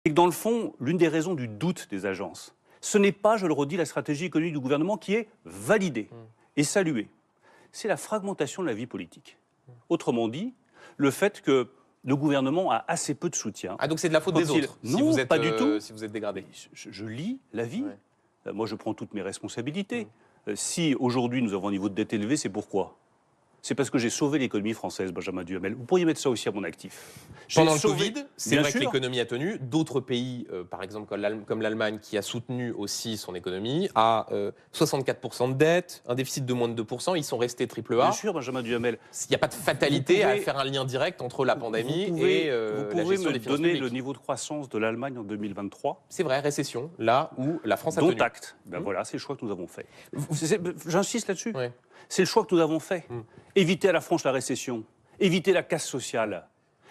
Et que dans le fond, l'une des raisons du doute des agences, ce n'est pas, je le redis, la stratégie économique du gouvernement qui est validée et saluée. C'est la fragmentation de la vie politique. Autrement dit, le fait que le gouvernement a assez peu de soutien. Ah, donc c'est de la faute des autres Non, si vous êtes, pas du tout. Si vous êtes dégradé. Je lis la vie. Ouais. Moi, je prends toutes mes responsabilités. Si aujourd'hui nous avons un niveau de dette élevé, c'est pourquoi ? C'est parce que j'ai sauvé l'économie française, Benjamin Duhamel. Vous pourriez mettre ça aussi à mon actif. Pendant le Covid, c'est bien vrai sûr, que l'économie a tenu. D'autres pays, par exemple comme l'Allemagne, qui a soutenu aussi son économie, a 64% de dette, un déficit de moins de 2%. Ils sont restés triple A. Bien sûr, Benjamin Duhamel. Il n'y a pas de fatalité à faire un lien direct entre la pandémie et la gestion des finances publiques. Vous pouvez me donner le niveau de croissance de l'Allemagne en 2023 ? C'est vrai, récession, là où la France a dont tenu. acte. Ben voilà, c'est le choix que nous avons fait. J'insiste là-dessus. Ouais. C'est le choix que nous avons fait. Éviter à la France la récession, éviter la casse sociale,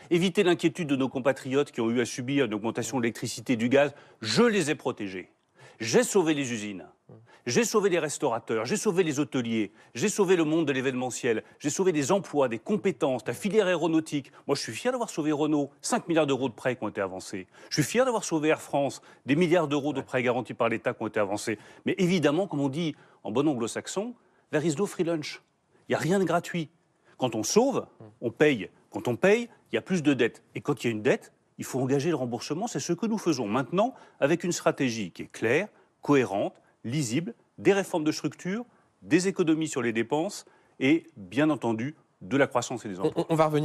éviter l'inquiétude de nos compatriotes qui ont eu à subir une augmentation de l'électricité, du gaz. Je les ai protégés. J'ai sauvé les usines. J'ai sauvé les restaurateurs, j'ai sauvé les hôteliers, j'ai sauvé le monde de l'événementiel, j'ai sauvé des emplois, des compétences, la filière aéronautique. Moi, je suis fier d'avoir sauvé Renault, 5 milliards d'euros de prêts qui ont été avancés. Je suis fier d'avoir sauvé Air France, des milliards d'euros de prêts garantis par l'État qui ont été avancés. Mais évidemment, comme on dit en bon anglo-saxon, there is no free lunch. Il n'y a rien de gratuit. Quand on sauve, on paye. Quand on paye, il y a plus de dettes. Et quand il y a une dette, il faut engager le remboursement. C'est ce que nous faisons maintenant avec une stratégie qui est claire, cohérente, lisible, des réformes de structure, des économies sur les dépenses et, bien entendu, de la croissance et des emplois. On va revenir